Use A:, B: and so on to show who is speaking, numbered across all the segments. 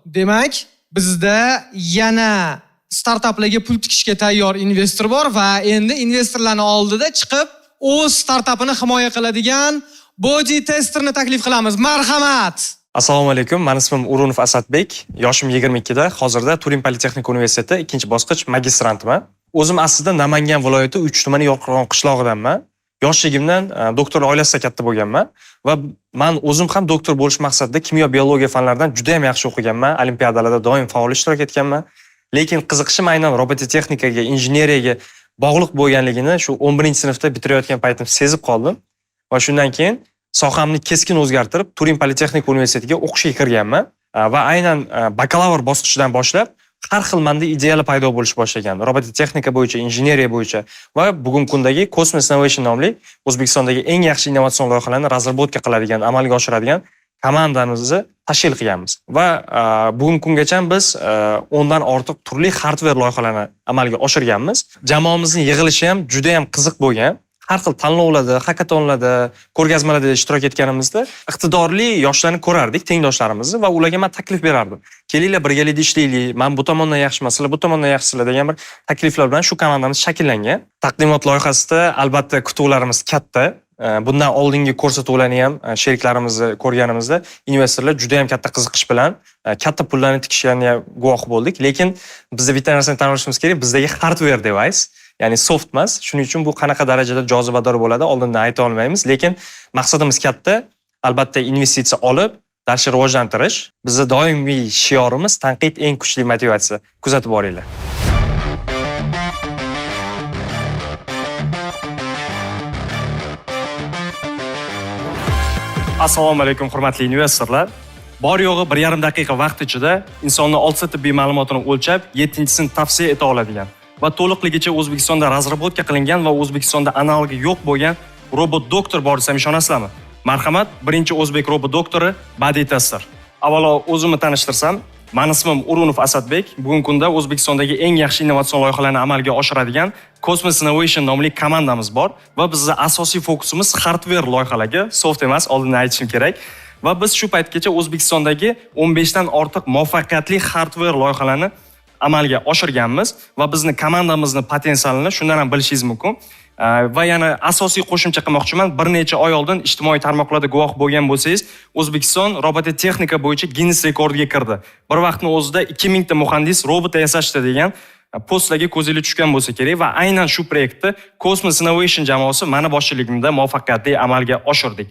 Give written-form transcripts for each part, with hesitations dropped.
A: Demak, bizda yana startaplarga pul tikishga tayyor investor bor va endi investorlarning oldida chiqib o'z startapini himoya qiladigan body testerni taklif qilamiz. Marhamat.
B: Assalomu alaykum. Meni ismim Urunov Asadbek. Yoshim 22 da. Hozirda Turin Politexnika universiteti 2-bosqich magistrantman. O'zim aslida Namangan viloyati 3 tumani Yoqirg'on qishlog'idanman. Yoshligimdan doktor oilasida katta bo'lganman va men o'zim ham doktor bo'lish maqsadida kimyo biologiya fanlaridan juda ham yaxshi o'qiganman. Olimpiadalarda doim faol ishtirok etganman. Lekin qiziqishim aynan robototexnikaga, injineriyaga bog'liq bo'lganligini shu 11-sinfda bitirayotgan paytim sezib qoldim va shundan keyin sohamni keskin o'zgartirib Turin Politexnika universitetiga o'qishga kirganman va aynan bakalavr bosqichidan boshlab har xil menda ideyalar paydo bo'lish boshlagan. Robototexnika bo'yicha, injineriya bo'yicha va bugungi kundagi Cosmos Innovation nomli O'zbekistondagi eng yaxshi innovatsion loyihalarni razrabotka qiladigan, amalga oshiradigan komandamizni tashkil qilganmiz. Va bugungi kungacha biz 10 dan ortiq turli hardware loyihalarini amalga oshirganmiz. Jamoamizning yig'ilishi ham juda ham qiziq bo'lgan. Har xil tanlovlarda, hakatonlarda, ko'rgazmalarda ishtirok etganimizda iqtidorli yoshlarni ko'rardik, tengdoshlarimizni va ularga men taklif berardim. Kelinglar birgalikda ishlaylik, men bu tomondan yaxshiman, sizlar bu tomondan yaxshisizlar degan bir takliflar bilan shu komandamiz shakllangan. Taqdimot loyihasida albatta kutuvlarimiz katta. Bundan oldingi ko'rsatuvlarni ham sheriklarimizni ko'rganimizda investorlar juda ham katta qiziqish bilan katta pullarni tikishganiga guvoh bo'ldik. Lekin bizda bitta narsani tan olishimiz kerak, bizdagi hardware device, ya'ni soft emas. Shuning uchun bu qanaqa darajada jozibador bo'ladi, oldindan ayta olmaymiz, lekin maqsadimiz katta. Albatta investitsiya olib, darsni rivojlantirish. Bizning doimiy shiorimiz tanqid eng kuchli motivatsiya. Kuzatib boringlar. Assalomu alaykum hurmatli investorlar. Bor yo'g'i 1,5 daqiqa vaqt ichida insonning olti tibbiy ma'lumotini o'lchab, 7-sini tavsiya eta oladigan va to'liqligicha O'zbekistonda razrabotka qilingan va O'zbekistonda analogi yo'q bo'lgan robot doktor bor desam ishonasizlarmi? Marhamat, birinchi o'zbek robot doktori Body Tester. Avvalo o'zimni tanishtirsam, meni ismim Urunov Asadbek. Bugungi kunda O'zbekistondagi eng yaxshi innovatsion loyihalarni amalga oshiradigan Cosmos Innovation nomli komandamiz bor va bizning asosiy fokusimiz hardware loyihalarga, soft emas, oldindan aytishim kerak. Va biz shu paytgacha O'zbekistondagi 15 dan ortiq muvaffaqiyatli hardware loyihalarni amalga oshirganmiz va bizning komandamizning potensialini shundan ham bilishingiz mumkin. Va yana asosiy qo'shimcha qilmoqchiman, bir necha oy oldin ijtimoiy tarmoqlarda guvoh bo'lgan bo'lsangiz, O'zbekiston robototexnika bo'yicha Guinness rekordiga kirdi. Bir vaqtning o'zida 2000 ta muhandis robot yasashdi degan postlarga ko'zingiz tushgan bo'lsa kerak va aynan shu proyektni Cosmos Innovation jamoasi meni boshchiligimda muvaffaqiyatli amalga oshirdik.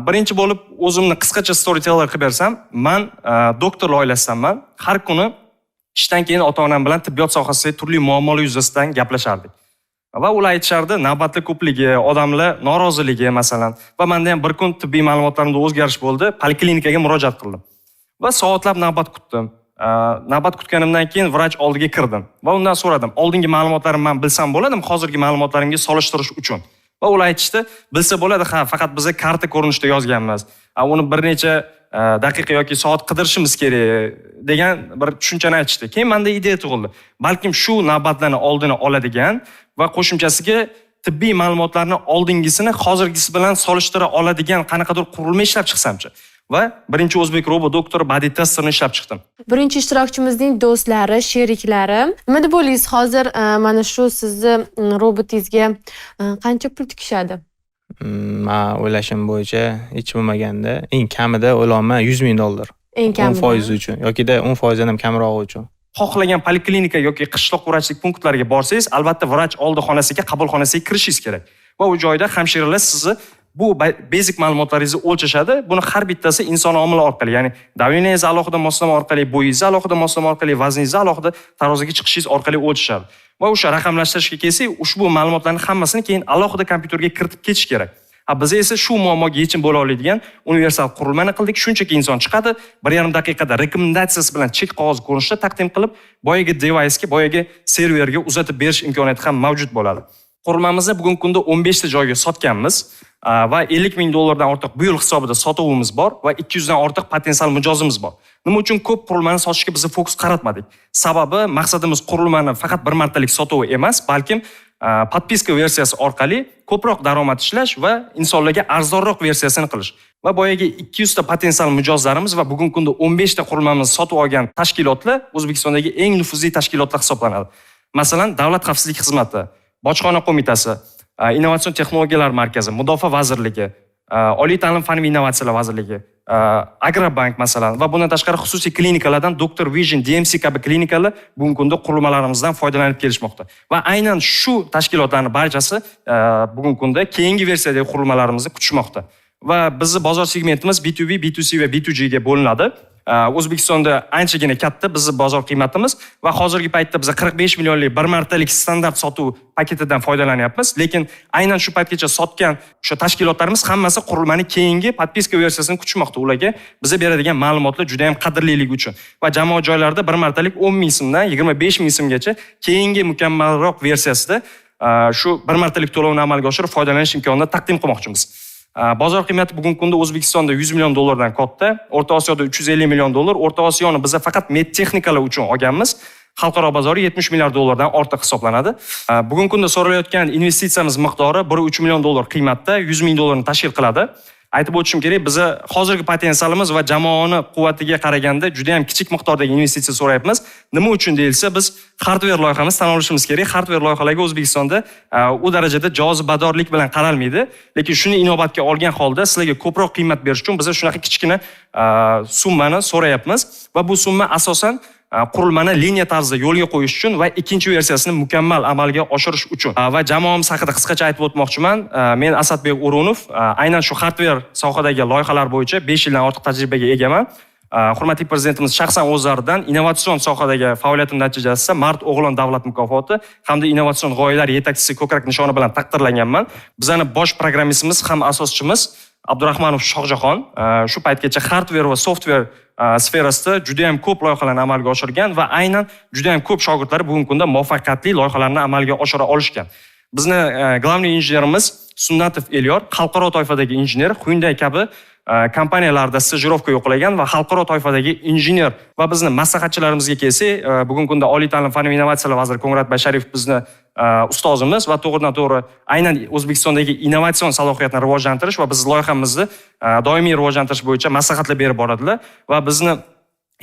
B: Birinchi bo'lib o'zimni qisqacha storyteller qilib bersam, men doktor oilasidanman. Har kuni ishdan keyin ota-onam bilan tibbiyot sohasidagi turli muammolar yuzasidan gaplashardik. Va ular aytishardi, navbatlar ko'pligi, odamlar noroziligi masalan. Va menda ham bir kun tibbiy ma'lumotlarimda o'zgarish bo'ldi, poliklinikaga murojaat qildim. Va soatlab navbat kutdim. Navbat kutganimdan keyin vrach oldiga kirdim va undan so'radim, oldingi ma'lumotlarimni men bilsam bo'ladimi hozirgi ma'lumotlarimga solishtirish uchun? Va ular aytishdi, bilsa bo'ladi, ha, faqat biz karta ko'rinishida yozganmiz. Uni bir necha daqiqa yoki soat qidirishimiz kerak degan bir tushunchani aytishdi. Keyin menda ideya tug'ildi. Balkim shu navbatlarni oldini oladigan va qo'shimchasiga tibbiy ma'lumotlarni oldingisini hozirgisi bilan solishtira oladigan qanaqadir qurilma ishlab chiqsamchi. Va birinchi o'zbek robot doktori Body Testerni ishlab chiqdim.
C: Birinchi ishtirokchimizning do'stlari, sheriklari. Nima deb o'ylaysiz, hozir mana shu sizni robotingizga qancha pul tikishadi?
D: Men o'ylashim bo'yicha hech bo'lmaganda eng kamida o'ylayman $100,000.
C: Eng kamida
D: 10% uchun yoki-da 10% ham kamroq uchun.
B: Xohlagan poliklinika yoki qishloq vrachlik punktlariga borsangiz, albatta vrach oldixonasiga, qabulxonasiga kirishingiz kerak. Va u joyda hamshiralar sizni bu basic ma'lumotlaringizni o'lchashadi. Buni har bittasi inson omili orqali, ya'ni davleniyingizni alohida moslama orqali, bo'yingizni alohida moslama orqali, vazningizni alohida taroziga chiqishingiz orqali o'lchashadi. Va o'sha raqamlashtirishga kelsak, ushbu ma'lumotlarning hammasini keyin alohida kompyuterga kiritib ketish kerak. Biz esa shu muammoga yechim bo'la oladigan universal qurilmani qildik. Shunchaki inson chiqadi, 1,5 daqiqada rekomendatsiyasi bilan chek qog'oz ko'rinishda taqdim qilib, boyagi device-ga, boyagi serverga uzatib berish imkoniyati ham mavjud bo'ladi. Qurilmamizni bugungi kunda 15 ta joyga sotganmiz va $50,000 dan ortiq bu yil hisobida sotuvimiz bor va 200 dan ortiq potensial mijozimiz bor. Nima uchun ko'p qurilmani sotishga biz fokus qaratmadik? Sababi maqsadimiz qurilmani faqat bir martalik sotuvi emas, balkim podpiska versiyasi orqali ko'proq daromad ishlash va insonlarga arzonroq versiyasini qilish. Va boyagi 200 ta potensial mijozlarimiz va bugungi kunda 15 ta qurilmamizni sotib olgan tashkilotlar O'zbekistondagi eng nufuzli tashkilotlar hisoblanadi. Masalan, Davlat xavfsizlik xizmati, Bojxona qo'mitasi, Innovatsion texnologiyalar markazi, Mudofaa vazirligi, Oliy ta'lim fan va innovatsiyalar vazirligi, Agrobank masalan va bundan tashqari xususiy klinikalardan Dr. Vision, DMC kabi klinikalar bugungi kunda qurilmalarimizdan foydalanib kelishmoqda. Va aynan shu tashkilotlarning barchasi bugungi kunda keyingi versiyadagi qurilmalarimizni kutishmoqda. Va bizning bozor segmentimiz B2B, B2C va B2G ga bo'linadi. O'zbekistonda anchagina katta bizning bozor qiymatimiz va hozirgi paytda biz 45 millionlik bir martalik standart sotuv paketidan foydalanyapmiz. Lekin aynan shu paytgacha sotgan o'sha tashkilotlarimiz hammasi qurilmaning keyingi podpiska versiyasini kutishmoqda. Ularga bizga beradigan ma'lumotlar juda ham qadrliligi uchun. Va jamoat joylarida bir martalik 10 ming so'mdan 25 ming so'mgacha keyingi mukammalroq versiyasida shu bir martalik to'lovni amalga oshirib foydalanish imkonini taqdim qilmoqchimiz. Bozor qiymati bugungi kunda O'zbekistonda 100 million dollardan katta, O'rta Osiyoda 350 million dollar, O'rta Osiyoni biz faqat medtexnikalar uchun olganmiz. Xalqaro bozori 70 milliard dollardan ortiq hisoblanadi. Bugungi kunda so'ralayotgan investitsiyamiz miqdori 1.3 million dollar qiymatda 100 ming dollarni tashkil qiladi. Aytib o'tishim kerak, biz hozirgi potensialimiz va jamoani quvvatiga qaraganda juda ham kichik miqdordagi investitsiya so'rayapmiz. Nima uchun deyilsa, biz hardware loyihamiz tan olishimiz kerak. Hardware loyihalariga O'zbekistonda u darajada jozibadorlik bilan qaralmaydi. Lekin shuni inobatga olgan holda sizlarga ko'proq qiymat berish uchun biz shunaqa kichkina summani so'rayapmiz va bu summa asosan qurilmani liniya tarzida yo'lga qo'yish uchun va ikkinchi versiyasini mukammal amalga oshirish uchun. Va jamoamiz haqida qisqacha aytib o'tmoqchiman. Men Asadbek O'runov, aynan shu hardware sohadagi loyihalar bo'yicha 5 yildan ortiq tajribaga egaman. Hurmatli prezidentimiz shaxsan o'zlaridan innovatsion sohadagi faoliyatim natijasida Mard o'g'lon davlat mukofoti hamda innovatsion g'oyalar yetakchisi ko'krak nishoni bilan taqdirlanganman. Bizning bosh programmistimiz ham asoschimiz Abdurahmonov Shohjahon shu paytgacha hardware va software sferasida juda ham ko'p loyihalarni amalga oshirgan va aynan juda ham ko'p shogirdlar bugungi kunda muvaffaqiyatli loyihalarni amalga oshira olishgan. Bizni glavniy injenerimiz Sunnatov Elyor xalqaro toifadagi injener, Hyundai kabi kompaniyalarda stajirovka yo'qlagan va xalqaro toifadagi injener va bizni maslahatchilarimizga kelsak, bugungi kunda Oliy ta'lim fan va innovatsiyalar vaziri Ko'ngratbay Sharif bizni ustozimiz va to'g'ridan-to'g'ri aynan O'zbekistondagi innovatsion salohiyatni rivojlantirish va biz loyihamizni doimiy rivojlantirish bo'yicha maslahatlar berib boradilar va bizni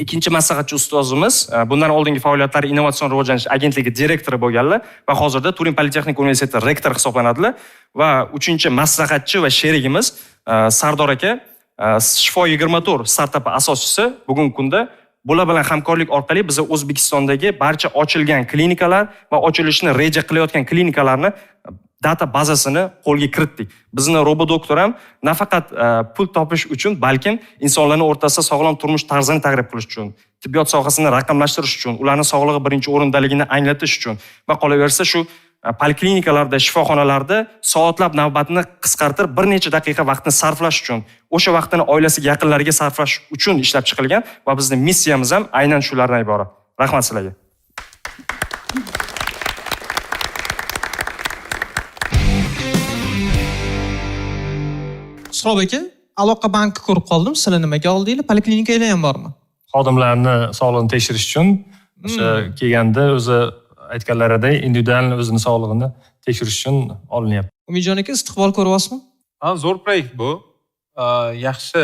B: ikkinchi maslahatchi ustozimiz bundan oldingi faoliyatlari Innovatsion rivojlanish agentligi direktori bo'lganlar va hozirda Turin Politexnik universiteti rektori hisoblanadilar va uchinchi maslahatchi va sherigimiz Sardor aka, Shifo 24 startapi asoschisi bugungi kunda bular bilan hamkorlik orqali biz O'zbekistondagi barcha ochilgan klinikalar va ochilishni reja qilayotgan klinikalarni data bazasini qo'lga kiritdik. Bizning robodoktor ham nafaqat pul topish uchun, balkim insonlarning o'rtasida sog'lom turmush tarzini targ'ib qilish uchun, tibbiyot sohasini raqamlashtirish uchun, ularning sog'lig'i birinchi o'rindaligini anglatish uchun va qolaversa shu poliklinikalarda, shifoxonalarda soatlab navbatni qisqartirib bir necha daqiqa vaqtni sarflash uchun, o'sha vaqtini oilasiga, yaqinlariga sarflash uchun ishlab chiqilgan va bizning missiyamiz ham aynan shulardan iborat. Rahmat sizlarga.
A: Surob aka, Aloqa banki ko'rib qoldim. Sizlar nimaga oldinglar? Poliklinikalar ham bormi?
E: Xodimlarni sog'lig'ini tekshirish uchun o'sha kelganda o'zi aytganlaridek individual o'zini sog'lig'ini tekshirish uchun olinyapti.
A: Umidjon aka, istiqbol ko'ryapsizmi?
F: Zo'r proyekt bu. Yaxshi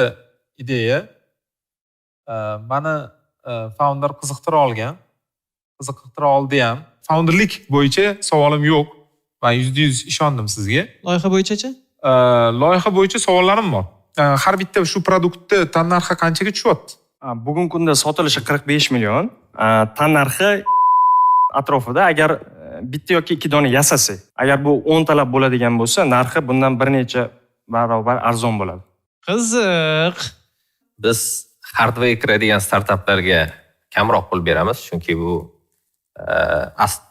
F: ideya. Mani founder qiziqtira oldi ham. Founderlik bo'yicha savolim yo'q. Men %100 ishondim sizga.
A: Loyiha bo'yicha-chi?
F: Loyiha bo'yicha savollarim bor. Har bitta shu produktni tannarxi qanchaga tushyapti?
B: Bugungi kunda sotilishi 45 million. Tannarxi atrofida agar bitta yoki ikki dona yasasak, agar bu 10 talab bo'ladigan bo'lsa, narxi bundan bir necha barobar arzon bo'ladi.
A: Qiziq.
G: Biz hardware kiradigan startaplarga kamroq pul beramiz, chunki bu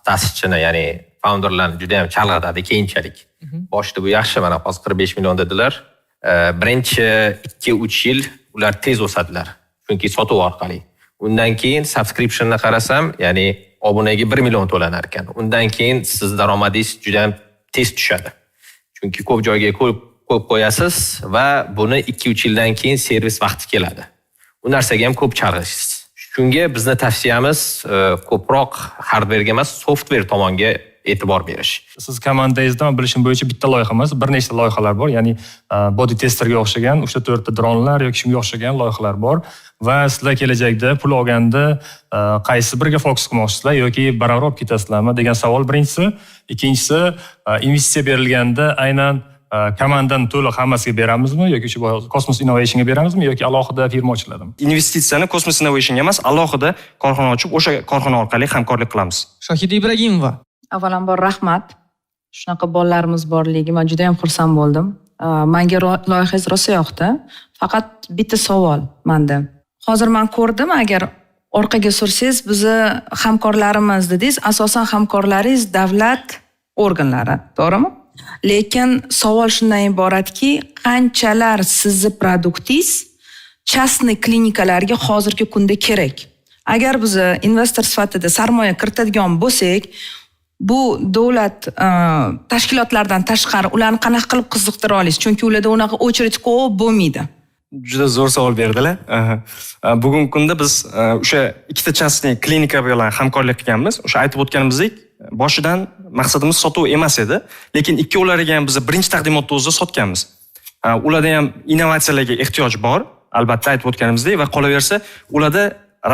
G: ta'sischini, ya'ni founderlarni juda ham chalg'itadi keyinchalik. Boshida bu yaxshi, mana hozir 45 million dedilar. Birinchi 2-3 yil ular tez o'sadilar, chunki sotuv orqali. Undan keyin subscriptionni qarasam, ya'ni obunaga 1 million to'lanar ekan. Undan keyin siz daromadingiz juda ham tez tushadi. Chunki ko'p joyga ko'p qo'yasiz va buni 2-3 yildan keyin servis vaqti keladi. U narsaga ham ko'p chalg'ishsiz. Shunga bizning tavsiyamiz ko'proq hardverga emas, software tomonga e'tibor berish.
E: Siz komandangizda men bilishim bo'yicha bitta loyiha emas, bir nechta loyihalar bor. Ya'ni body testerga o'xshagan, o'sha 4 ta dronlar yoki shunga o'xshagan loyihalar bor va sizlar kelajakda pul olganda qaysi biriga fokus qilmoqchisizlar yoki baravar olib ketasizlarmi degan savol birinchisi. Ikkinchisi, investitsiya berilganda aynan komandani to'liq hammasiga beramizmi yoki shu Cosmos Innovationga beramizmi yoki alohida firma ochiladimi?
B: Investitsiyani Cosmos Innovationga emas, alohida korxona ochib, o'sha korxona orqali hamkorlik qilamiz.
A: Shohida Ibragimova.
H: Avvalambor rahmat. Shunaqa bolalarimiz borligi men juda ham xursand bo'ldim. Menga loyihangiz rosa yoqdi. Faqat bitta savol menda. Hozir men ko'rdim, agar orqaga sursangiz, bizni hamkorlarimiz dedingiz, asosan hamkorlaringiz davlat organlari, to'g'rimi? Lekin savol shundan iboratki, qanchalar sizni produktingiz частный klinikalarga hozirgi kunda kerak? Agar biz investor sifatida sarmoya kiritadigan bo'lsak, bu davlat tashkilotlaridan tashqari ularni qanaqa qilib qiziqtira olasiz? Chunki ularda unaqa очередь ko'p bo'lmaydi.
B: Juda zo'r savol berdilar. Bugungi kunda biz o'sha ikkita частный klinika bilan hamkorlik qilganmiz. O'sha aytib o'tganimizdek, boshidan maqsadimiz sotuv emas edi, lekin ikkovlariga ham biz birinchi taqdimotda o'zida sotganmiz. Ularda ham innovatsiyalarga ehtiyoj bor, albatta aytib o'tganimizdek, va qolaversa, ularda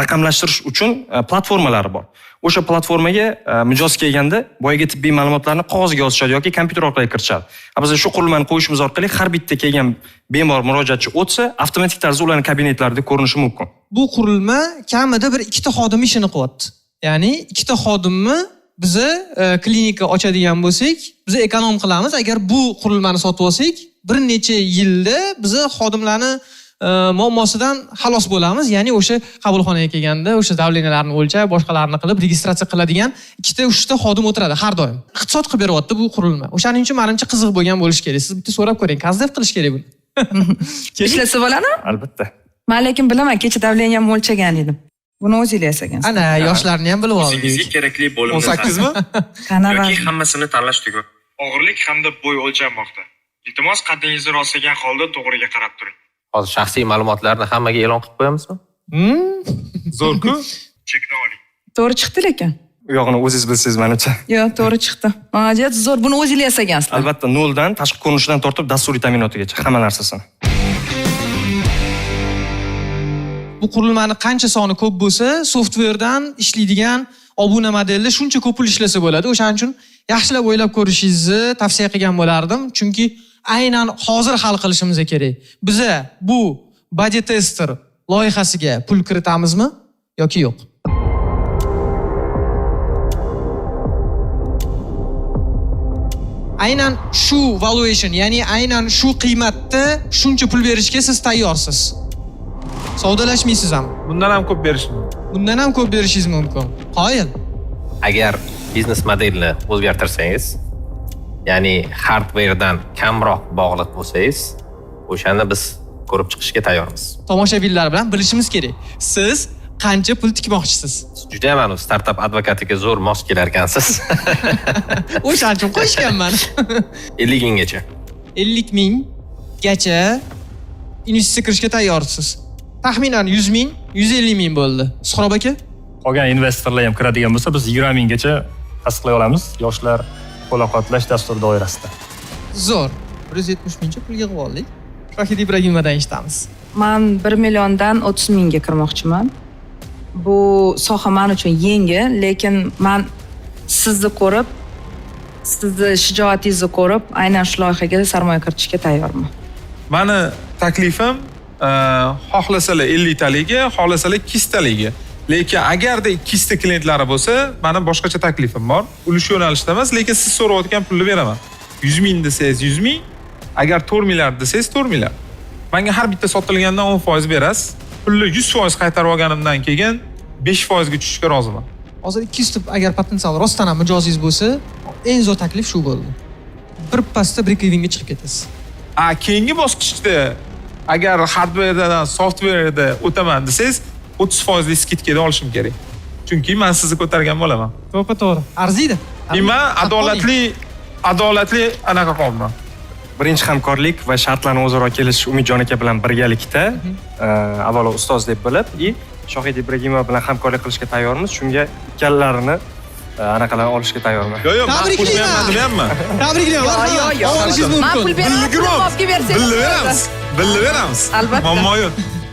B: raqamlashtirish uchun platformalari bor. O'sha platformaga mijoz kelganda boyaga tibbiy ma'lumotlarni qog'ozga yozishadi yoki kompyuter orqali kiritishadi. Biz shu qurilmani qo'yishimiz orqali har bitta kelgan bemor murojaatchi o'tsa, avtomatik tarzda ularning kabinetlarida ko'rinishi mumkin.
A: Bu qurilma kamida bir ikkita xodim ishini qilyapti. Ya'ni ikkita xodimni biz klinika ochadigan bo'lsak, biz ekonom qilamiz. Agar bu qurilmani sotib olsak, bir necha yilda biz xodimlarni muammosidan xalos bo'lamiz. Ya'ni o'sha qabulxonaga kelganda o'sha davleniyalarni o'lchab, boshqalarni qilib registratsiya qiladigan 2-3 ta xodim o'tiradi har doim. Iqtisod qilib beryapti bu qurilma. O'shaning uchun menimcha qiziq bo'lgan bo'lishi kerak. Siz bitta so'rab ko'ring, qanday qilish kerak buni?
H: Ishlasa bo'ladimi?
B: Albatta.
H: Men lekin bilaman, kecha davleniyam o'lchagan edim. Buni o'zingiz yasagansiz.
A: Ana, yoshlarni ham bilib oldik.
B: O'zingizga kerakli bo'limni
F: 18 mi?
B: yoki hammasini tanlash tugul. Og'irlik hamda bo'y o'lchanmoqda. Iltimos, qaddingizni rostlagan holda to'g'riga qarab turing.
G: Hozir shaxsiy ma'lumotlarni hammaga e'lon qilib qo'yamizmi?
F: Zo'r-ku.
B: Chekni oling.
H: To'g'ri chiqdi lekin.
B: U yog'ini o'zingiz bilsangiz menimcha.
H: Yo'q, to'g'ri chiqdi. Majid, zo'r. Buni o'zingiz yasagansiz.
B: Albatta, noldan tashqi ko'rinishidan tortib dasturiy ta'minotigacha hamma narsasini.
A: Bu qurilmani qancha soni ko'p bo'lsa, softverdan ishlaydigan obuna modelda shuncha ko'p pul ishlasa bo'ladi. O'shaning uchun yaxshilab o'ylab ko'rishingizni tavsiya qilgan bo'lardim, chunki aynan hozir hal qilishimiz kerak. Biza bu body tester loyihasiga pul kiritamizmi yoki yo'q? Aynan shu valuation, ya'ni aynan shu qiymatda shuncha pul berishga siz tayyorsiz. Savdolashmaysiz ham.
F: Bundan ham ko'p berish mumkin.
A: Bundan ham ko'p berishingiz mumkin. Qoyil.
G: Agar biznes modelni o'zgartirsangiz, ya'ni hardwaredan kamroq bog'liq bo'lsangiz, o'shani biz ko'rib chiqishga tayyormiz.
A: Tomoshabinlar bilan bilishimiz kerak. Siz qancha pul tikmoqchisiz?
G: Juda ham startap advokatiga zo'r mos kelar ekansiz.
A: O'shaning uchun qo'shganman.
G: 50 minggacha.
A: 50 minggacha investitsiya kirishga tayyorsiz. Taxminan 100 ming, 150 ming bo'ldi. Suhrob aka?
E: Qolgan investorlar ham kiradigan bo'lsa, biz 20 minggacha tasdiqlay olamiz yoshlar qo'llab-quvvatlash dasturi doirasida.
A: Zo'r. 170 mingcha pulga qilib oldik. Shohida Ibragimovadan eshitamiz.
H: Men 1 milliondan 30 mingga kirmoqchiman. Bu soha men uchun yangi, lekin men sizni ko'rib, sizni shijoatingizni ko'rib, aynan shu loyihaga sarmoya kiritishga tayyorman.
F: Meni taklifim xohlasalar 50 taliga, xohlasalar 200 taliga. Lekin agarda 200 ta klientlari bo'lsa, meni boshqacha taklifim bor. Ulush yo'nalishda emas, lekin siz so'rayotgan pulni beraman. 100 ming desangiz 100 ming, agar 4 milliard desangiz 4 milliard. Menga har bitta sotilgandan 10% berasiz. Pulni 100% qaytarib olganimdan keyin 5% ga tushishga roziman.
A: Hozir 200 ta agar potensial rostdan ham mijozingiz bo'lsa, eng zo'r taklif shu bo'ldi. Bir pasda break-evenga chiqib ketasiz.
F: Keyingi bosqichda agar hardwaredan softwareda o'taman desangiz, 30% li skidkada olishim kerak. Chunki men sizni ko'targan bo'laman.
A: To'g'ri. Arziydi.
F: Men adolatli anaqa qolman.
B: Birinchi hamkorlik va shartlarni o'zaro kelishish Umidjon aka bilan birgalikda avvalo ustoz deb bilib, Shohida Ibragimova bilan hamkorlik qilishga tayyormiz. Shunga ikkalarini anaqalarni olishga tayyorman.
F: Yo'q, yo'q, men pul
A: Tabriklayman.
F: bermadimmi?
A: Tabriklayman.
H: Yo.
A: Olishingiz mumkin.
H: Man pul bermay turib olib bersangiz.
F: Bilib beramiz. Bilib beramiz.
H: Albatta.
F: Muammo yo'q.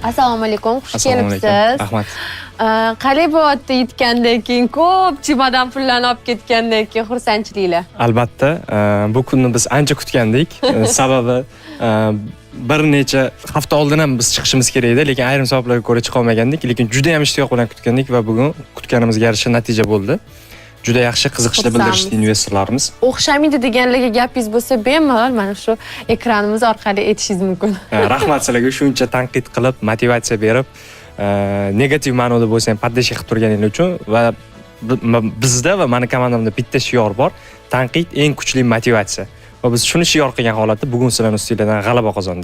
C: Assalomu alaykum, xush
D: Assalomu alaykum.
C: kelibsiz.
D: Rahmat.
C: Qalay bo'lyapti yetgandan keyin ko'p chemodan pullarni olib ketgandan keyin xursandchiliklar?
B: Albatta, bu kunni biz ancha kutgandik. Sababi bir necha hafta oldin ham biz chiqishimiz kerak edi, lekin ayrim sabablarga ko'ra chiqa olmagandik, lekin juda ham ishtiyoq bilan kutgandik va bugun kutganimizga yarasha natija bo'ldi. Juda yaxshi qiziqishda bildirishdi investorlarimiz.
C: O'xshamaydi deganlarga gapingiz bo'lsa, bemalol mana shu ekranimiz orqali aytishingiz mumkin.
B: Rahmat sizlarga shuncha tanqid qilib, motivatsiya berib, negativ ma'noda bo'lsa ham poddesh qilib turganingiz uchun va bizda va meni komandamda bitta shior bor. Tanqid eng kuchli motivatsiya. Va biz shuni shior qilgan holatda bugun sizlarning ustingizdan g'alaba qozondik.